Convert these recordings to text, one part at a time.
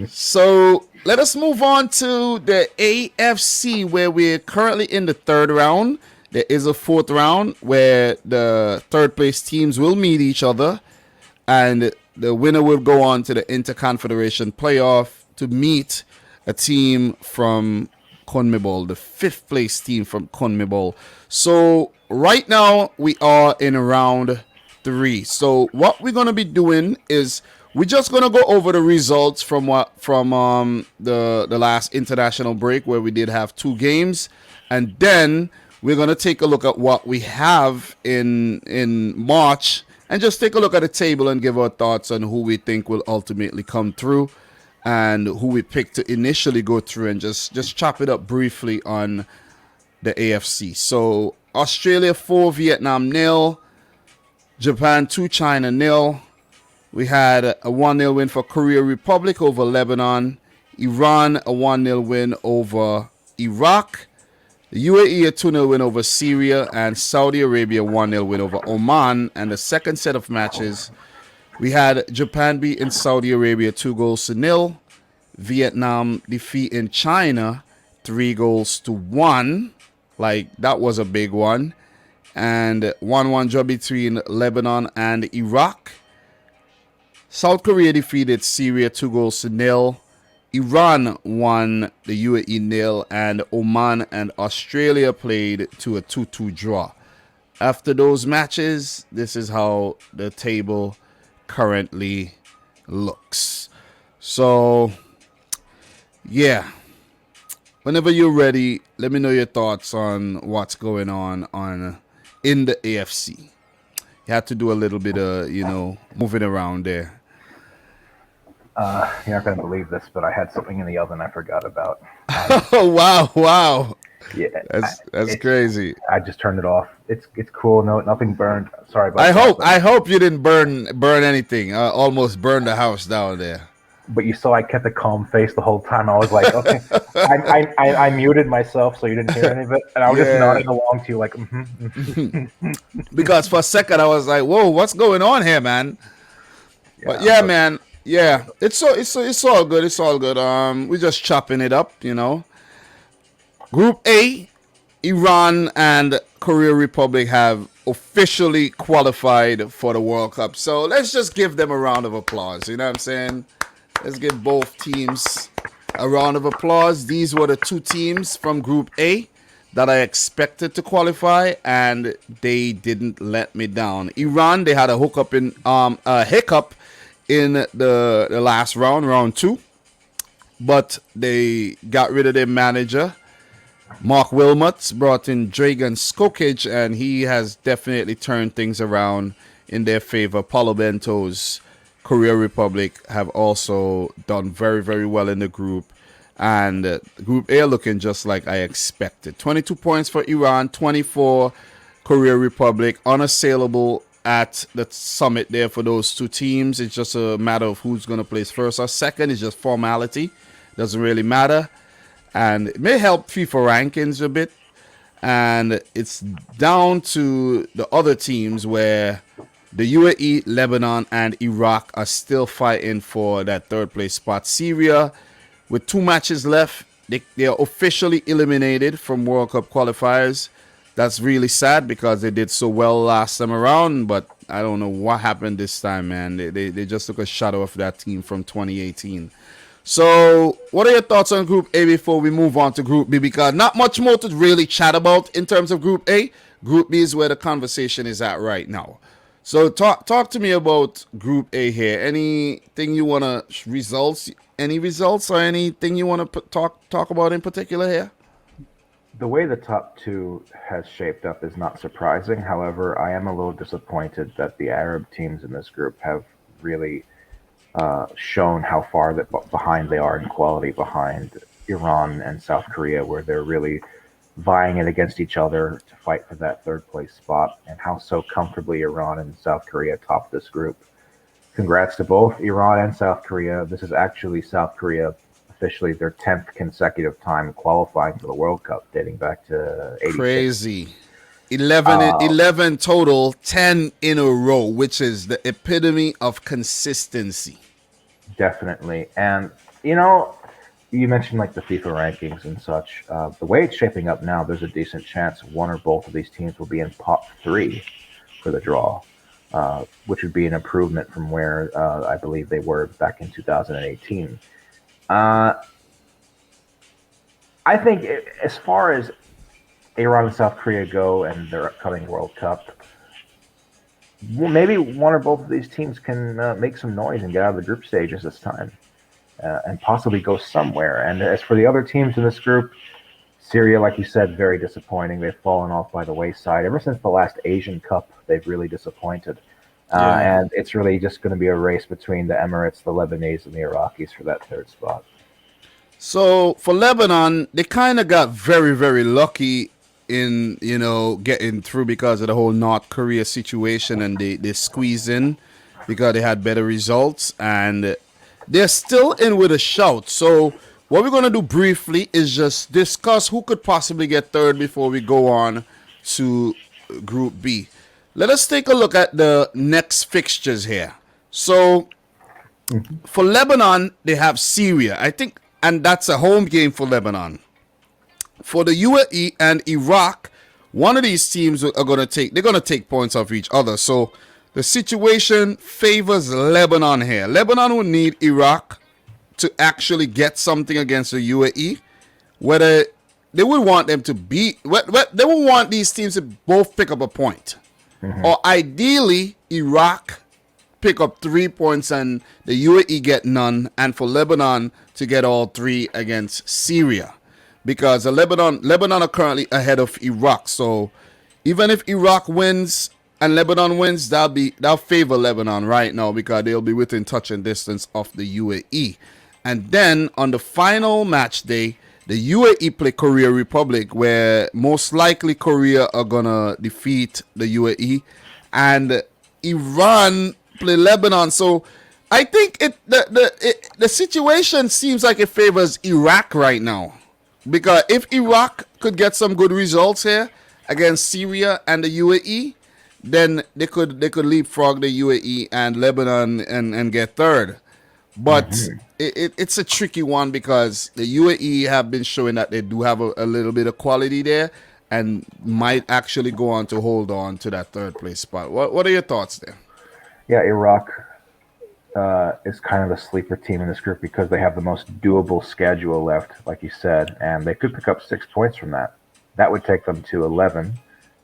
So let us move on to the AFC, where we're currently in the third round. There is a fourth round where the third place teams will meet each other, and the winner will go on to the Interconfederation playoff to meet a team from CONMEBOL, the fifth place team from CONMEBOL. So right now we are in round three. So what we're gonna be doing is we're just gonna go over the results from the last international break where we did have two games, and then we're gonna take a look at what we have in March and just take a look at the table and give our thoughts on who we think will ultimately come through and who we picked to initially go through, and just chop it up briefly on the AFC. So Australia 4, Vietnam 0, Japan 2, China 0. We had a 1-0 win for Korea Republic over Lebanon, Iran a 1-0 win over Iraq, the UAE a 2-0 win over Syria, and Saudi Arabia 1-0 win over Oman. And the second set of matches, we had Japan beating Saudi Arabia 2-0, Vietnam defeating China 3-1. Like, that was a big one. And 1-1 draw between Lebanon and Iraq. South Korea defeated Syria 2-0. Iran won the UAE 0, and Oman and Australia played to a 2-2 draw. After those matches, this is how the table currently looks. So, yeah. Whenever you're ready, let me know your thoughts on what's going on in the AFC. You had to do a little bit of, moving around there. You're not going to believe this, but I had something in the oven I forgot about. Oh, wow. Yeah, That's crazy. I just turned it off. It's cool. No, nothing burned. Sorry about that. I hope you didn't burn anything. Almost burned the house down there. But you saw I kept a calm face the whole time. I was like, okay. I muted myself so you didn't hear any of it, and I was just nodding along to you like, Because for a second I was like, whoa, what's going on here, man? But man. Yeah, it's all good. It's all good. We're just chopping it up, Group A, Iran and Korea Republic have officially qualified for the World Cup. So let's just give them a round of applause. You know what I'm saying? Let's give both teams a round of applause. These were the two teams from Group A that I expected to qualify, and they didn't let me down. Iran, they had a hiccup in the last round 2, but they got rid of their manager. Mark Wilmots brought in Dragan Skokic, and he has definitely turned things around in their favor. Paulo Bento's Korea Republic have also done very, very well in the group. And Group A looking just like I expected. 22 points for Iran, 24 Korea Republic, unassailable at the summit there for those two teams. It's just a matter of who's going to place first or second. It's just formality. Doesn't really matter. And it may help FIFA rankings a bit. And it's down to the other teams where the UAE, Lebanon, and Iraq are still fighting for that third place spot. Syria, with 2 matches left, they are officially eliminated from World Cup qualifiers. That's really sad because they did so well last time around, but I don't know what happened this time, man. They just took a shadow off that team from 2018. So what are your thoughts on Group A before we move on to Group B? Because not much more to really chat about in terms of Group A. Group B is where the conversation is at right now. So talk to me about Group A here. Anything you want to any results or anything you want to talk about in particular here? The way the top 2 has shaped up is not surprising. However, I am a little disappointed that the Arab teams in this group have really shown how far behind they are in quality behind Iran and South Korea, where they're really vying it against each other to fight for that third place spot, and how so comfortably Iran and South Korea top this group. Congrats to both Iran and South Korea. This is actually South Korea officially their 10th consecutive time qualifying for the World Cup, dating back to 86. Crazy. 11 total, 10 in a row, which is the epitome of consistency. Definitely. And, you know, you mentioned like the FIFA rankings and such. The way it's shaping up now, there's a decent chance one or both of these teams will be in pot three for the draw, which would be an improvement from where I believe they were back in 2018. Uh, I think as far as Iran and South Korea go and their upcoming World Cup, well, maybe one or both of these teams can make some noise and get out of the group stages this time, and possibly go somewhere. And as for the other teams in this group, Syria, like you said, very disappointing. They've fallen off by the wayside. Ever since the last Asian Cup, they've really disappointed. Yeah. And it's really just going to be a race between the Emirates, the Lebanese, and the Iraqis for that third spot. So for Lebanon, they kind of got very, very lucky in getting through because of the whole North Korea situation, and they squeezed in because they had better results, and they're still in with a shout. So what we're gonna do briefly is just discuss who could possibly get third before we go on to Group B. Let us take a look at the next fixtures here. So for Lebanon, they have Syria, I think, and that's a home game for Lebanon. For the UAE and Iraq, one of these teams are they're gonna take points off each other. So the situation favors Lebanon here. Lebanon will need Iraq to actually get something against the UAE. Whether they would want them to beat, they would want these teams to both pick up a point, or ideally Iraq pick up 3 points and the UAE get none, and for Lebanon to get all three against Syria, because Lebanon are currently ahead of Iraq. So even if Iraq wins and Lebanon wins, that'll favor Lebanon right now because they'll be within touch and distance of the UAE. And then on the final match day, the UAE play Korea Republic, where most likely Korea are gonna defeat the UAE, and Iran play Lebanon. So I think the situation seems like it favors Iraq right now, because if Iraq could get some good results here against Syria and the UAE, then they could leapfrog the UAE and Lebanon and get third. But it's a tricky one because the UAE have been showing that they do have a little bit of quality there and might actually go on to hold on to that third place spot. What are your thoughts there? Yeah, Iraq is kind of the sleeper team in this group because they have the most doable schedule left, like you said, and they could pick up 6 points from that. That would take them to 11,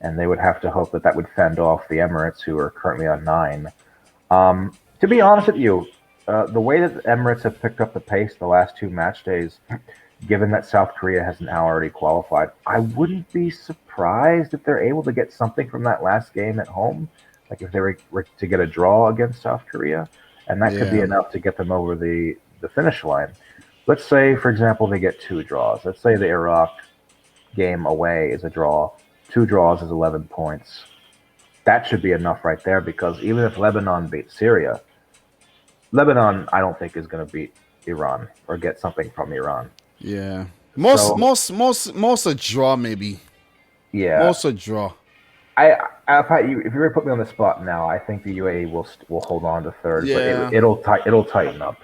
and they would have to hope that would fend off the Emirates, who are currently on 9. To be honest with you, the way that the Emirates have picked up the pace the last 2 match days, given that South Korea has now already qualified, I wouldn't be surprised if they're able to get something from that last game at home, like if they were to get a draw against South Korea, and that could be enough to get them over the finish line. Let's say, for example, they get 2 draws. Let's say the Iraq game away is a draw. 2 draws is 11 points. That should be enough right there, because even if Lebanon beats Syria, Lebanon, I don't think, is going to beat Iran or get something from Iran. Yeah, most a draw maybe. Yeah, most a draw. if you were to put me on the spot now, I think the UAE will hold on to third, but it'll tighten up.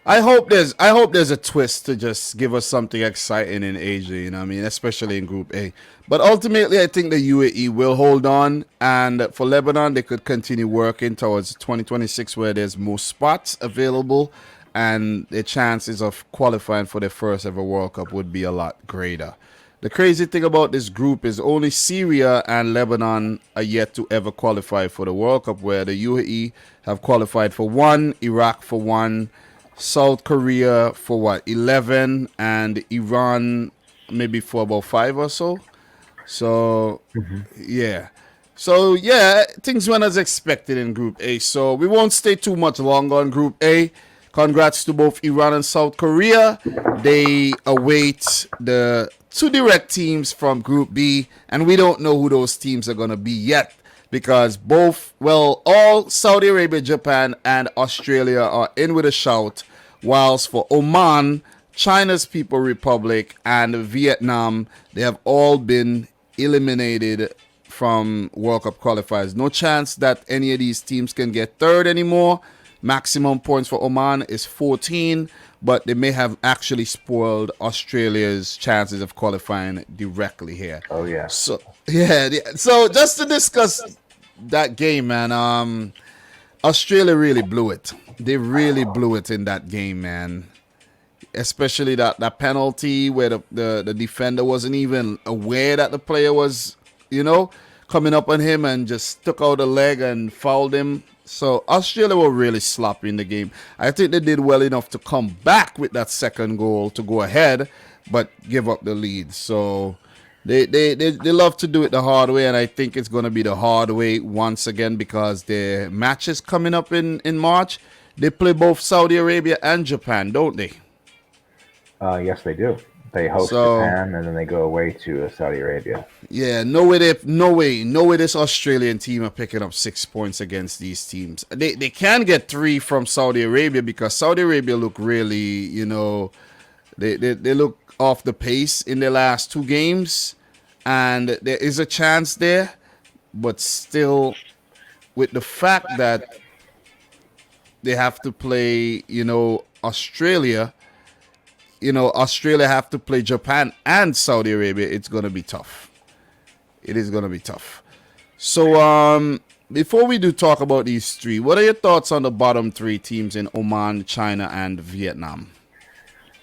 I hope there's a twist to just give us something exciting in Asia, you know what I mean, especially in Group A. But ultimately, I think the UAE will hold on, and for Lebanon, they could continue working towards 2026, where there's more spots available, and the chances of qualifying for their first ever World Cup would be a lot greater. The crazy thing about this group is only Syria and Lebanon are yet to ever qualify for the World Cup, where the UAE have qualified for 1, Iraq for 1, South Korea for 11, and Iran maybe for about 5 or so. So things went as expected in Group A. So we won't stay too much longer on Group A. Congrats to both Iran and South Korea. They await the 2 direct teams from Group B, and we don't know who those teams are going to be yet, because all Saudi Arabia, Japan, and Australia are in with a shout, whilst for Oman, China's People Republic, and Vietnam, they have all been eliminated from World Cup qualifiers. No chance that any of these teams can get third anymore. Maximum points for Oman is 14, but they may have actually spoiled Australia's chances of qualifying directly here. Oh yeah. So yeah. So just to discuss that game, man. Australia really blew it. They really blew it in that game, man. Especially that penalty where the defender wasn't even aware that the player was, coming up on him and just took out a leg and fouled him. So Australia were really sloppy in the game. I think they did well enough to come back with that second goal to go ahead, but give up the lead. So they love to do it the hard way, and I think it's going to be the hard way once again because the matches coming up in March, they play both Saudi Arabia and Japan, don't they? Yes, they do. They host Japan and then they go away to Saudi Arabia. Yeah, no way this Australian team are picking up 6 points against these teams. They can get 3 from Saudi Arabia because Saudi Arabia look really, they look off the pace in their last 2 games, and there is a chance there, but still, with the fact that they have to play, Australia. Australia have to play Japan and Saudi Arabia. It's going to be tough. It is going to be tough. So, before we do talk about these 3, what are your thoughts on the bottom 3 teams in Oman, China, and Vietnam?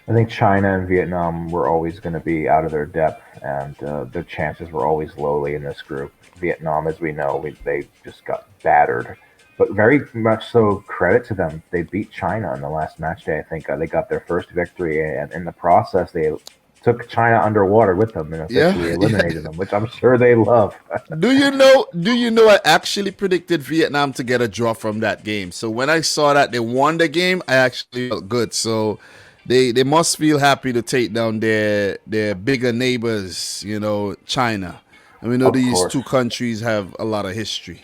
I think China and Vietnam were always going to be out of their depth, and their chances were always lowly in this group. Vietnam, as we know, they just got battered. But very much so, credit to them. They beat China in the last match day. I think they got their first victory, and in the process, they took China underwater with them and officially eliminated them, which I'm sure they love. Do you know? I actually predicted Vietnam to get a draw from that game. So when I saw that they won the game, I actually felt good. So they must feel happy to take down their bigger neighbors, China. And we know these 2 countries have a lot of history.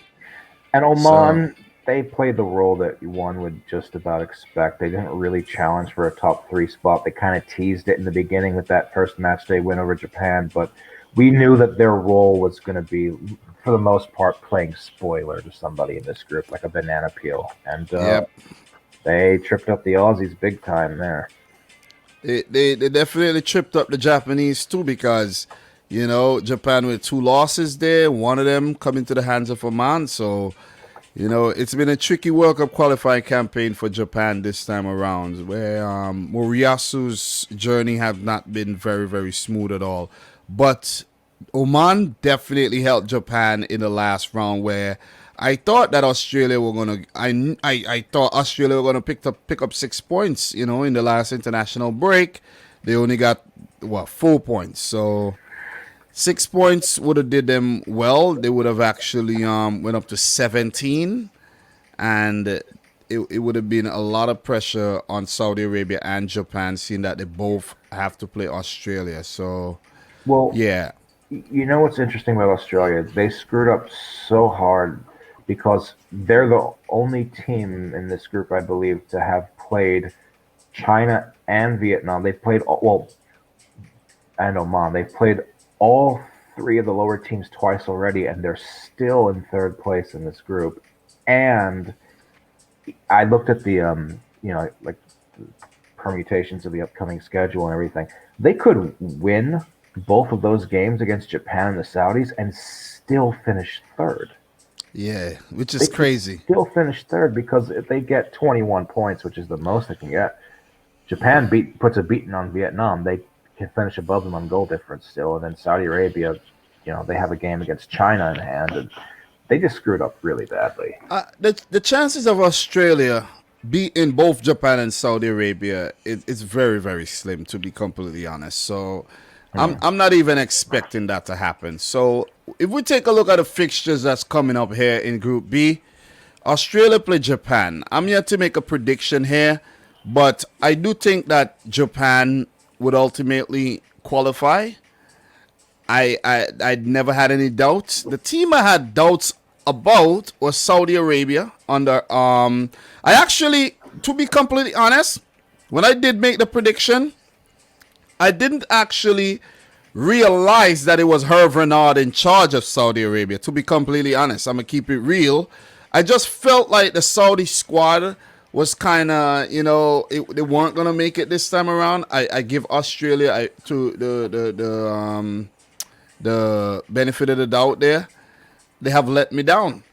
And Oman, they played the role that one would just about expect. They didn't really challenge for a top 3 spot. They kind of teased it in the beginning with that first match day win over Japan, but we knew that their role was going to be, for the most part, playing spoiler to somebody in this group, like a banana peel. And they tripped up the Aussies big time there. They definitely tripped up the Japanese too because, Japan with 2 losses there, one of them coming to the hands of Oman. So, it's been a tricky World Cup qualifying campaign for Japan this time around, where Moriyasu's journey have not been very, very smooth at all. But Oman definitely helped Japan in the last round, where I thought that Australia were gonna. I thought Australia were gonna pick up 6 points. In the last international break, they only got 4 points. So 6 points would have did them well. They would have actually went up to 17, and it would have been a lot of pressure on Saudi Arabia and Japan, seeing that they both have to play Australia. So, yeah. You know what's interesting about Australia? They screwed up so hard because they're the only team in this group, I believe, to have played China and Vietnam. They've played, and Oman. They've played all 3 of the lower teams twice already, and they're still in 3rd place in this group. And I looked at the, like the permutations of the upcoming schedule and everything. They could win both of those games against Japan and the Saudis and still finish 3rd. Yeah, which is crazy. Still finish 3rd because if they get 21 points, which is the most they can get, Japan puts a beating on Vietnam. They can finish above them on goal difference still, and then Saudi Arabia, they have a game against China in hand, and they just screwed up really badly. The chances of Australia beating both Japan and Saudi Arabia is very, very slim, to be completely honest. So I'm not even expecting that to happen. So if we take a look at the fixtures that's coming up here in Group B, Australia play Japan. I'm yet to make a prediction here, but I do think that Japan would ultimately qualify. I'd never had any doubts. The team I had doubts about was Saudi Arabia under I actually, to be completely honest, when I did make the prediction, I didn't actually realize that it was Hervé Renard in charge of Saudi Arabia. To be completely honest, I'm gonna keep it real. I just felt like the Saudi squad was kind of, they weren't gonna make it this time around. I give Australia to the benefit of the doubt there. They have let me down.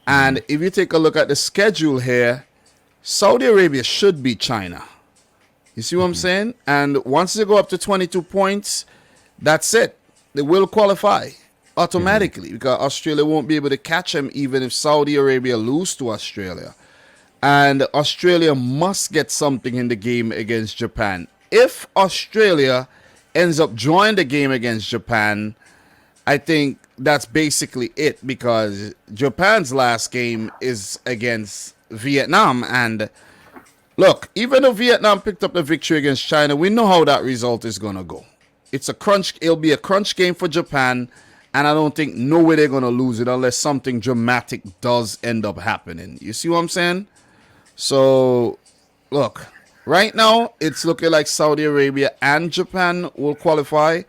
And if you take a look at the schedule here, Saudi Arabia should beat China. You see what I'm saying? And once they go up to 22 points, that's it. They will qualify automatically because Australia won't be able to catch them even if Saudi Arabia lose to Australia. And Australia must get something in the game against Japan. If Australia ends up drawing the game against Japan, I think that's basically it because Japan's last game is against Vietnam. And look, even though Vietnam picked up the victory against China, we know how that result is going to go. It'll be a crunch game for Japan. And I don't think no way they're going to lose it unless something dramatic does end up happening. You see what I'm saying? So, look, right now, it's looking like Saudi Arabia and Japan will qualify.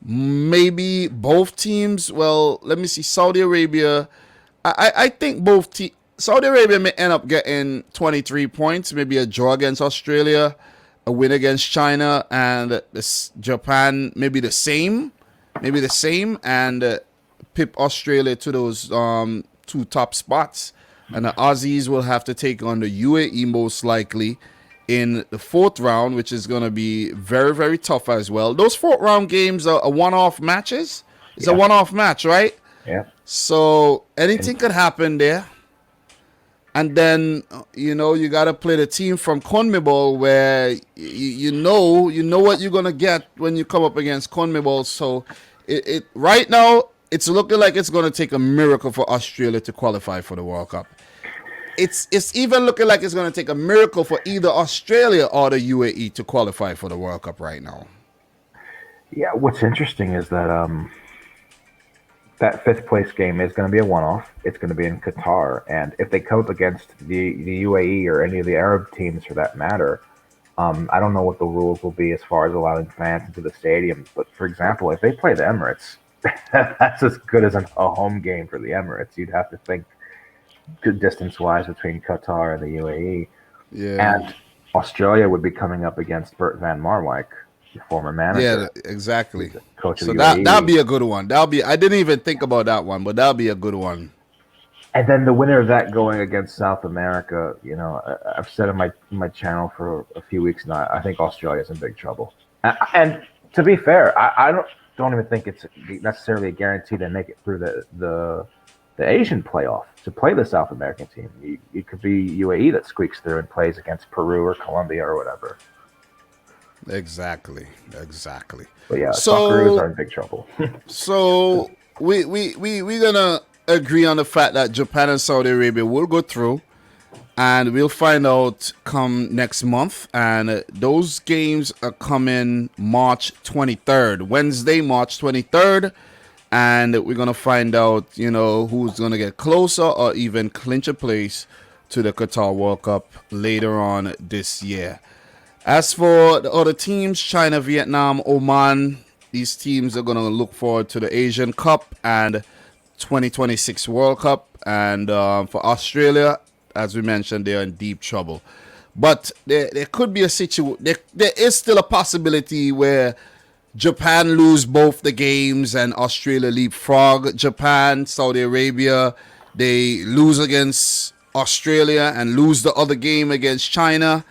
Maybe both teams. Well, let me see. Saudi Arabia, I think both teams. Saudi Arabia may end up getting 23 points, maybe a draw against Australia, a win against China, and Japan maybe the same. And pip Australia to those two top spots. And the Aussies will have to take on the UAE most likely in the fourth round, which is going to be very, very tough as well. Those fourth round games are one-off matches. It's a one-off match, right? Yeah. So anything could happen there. And then, you got to play the team from CONMEBOL where you know what you're going to get when you come up against CONMEBOL. So it right now, it's looking like it's going to take a miracle for Australia to qualify for the World Cup. It's even looking like it's going to take a miracle for either Australia or the UAE to qualify for the World Cup right now. Yeah, what's interesting is that that fifth place game is going to be a one-off. It's going to be in Qatar, and if they come up against the UAE or any of the Arab teams for that matter, I don't know what the rules will be as far as allowing fans into the stadium. But for example, if they play the Emirates, that's as good as a home game for the Emirates. You'd have to think good distance-wise between Qatar and the UAE. Yeah. And Australia would be coming up against Bert van Marwijk, the former manager. Yeah, exactly. Coach of so the UAE. that'll be a good one. I didn't even think about that one, but that'll be a good one. And then the winner of that going against South America, I've said on my channel for a few weeks now, I think Australia's in big trouble. And to be fair, I don't even think it's necessarily a guarantee to make it through the Asian playoff to play the South American team. It could be UAE that squeaks through and plays against Peru or Colombia or whatever. Exactly. But yeah, Socceroos are in big trouble. So we're gonna agree on the fact that Japan and Saudi Arabia will go through, and we'll find out come next month. And those games are coming March 23rd, Wednesday, March 23rd. And we're going to find out, who's going to get closer or even clinch a place to the Qatar World Cup later on this year. As for the other teams, China, Vietnam, Oman, these teams are going to look forward to the Asian Cup and 2026 World Cup. And for Australia, as we mentioned, they're in deep trouble. But there could be a situation, there is still a possibility where Japan lose both the games and Australia leapfrog Japan. Saudi Arabia, they lose against Australia and lose the other game against China.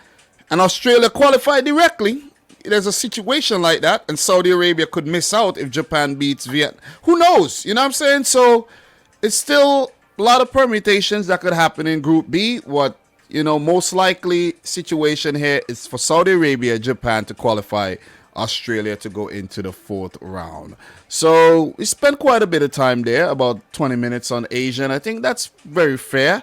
And Australia qualify directly. There's a situation like that. And Saudi Arabia could miss out if Japan beats Vietnam. Who knows? You know what I'm saying? So it's still a lot of permutations that could happen in Group B. What, most likely situation here is for Saudi Arabia, Japan to qualify, Australia to go into the fourth round. So we spent quite a bit of time there, about 20 minutes on Asia, and I think that's very fair.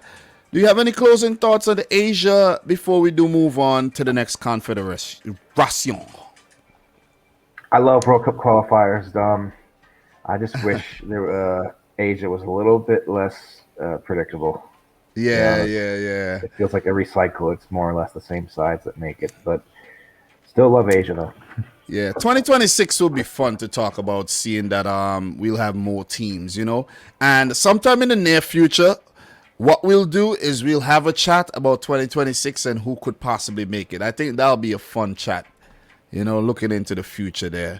Do you have any closing thoughts on Asia before we do move on to the next confederation? I love World Cup qualifiers, Dom. I just wish Asia was a little bit less predictable. Yeah. It feels like every cycle it's more or less the same sides that make it, but still love Asia though. Yeah, 2026 will be fun to talk about, seeing that we'll have more teams, and sometime in the near future, What we'll do is we'll have a chat about 2026 and who could possibly make it. I think that'll be a fun chat, looking into the future there.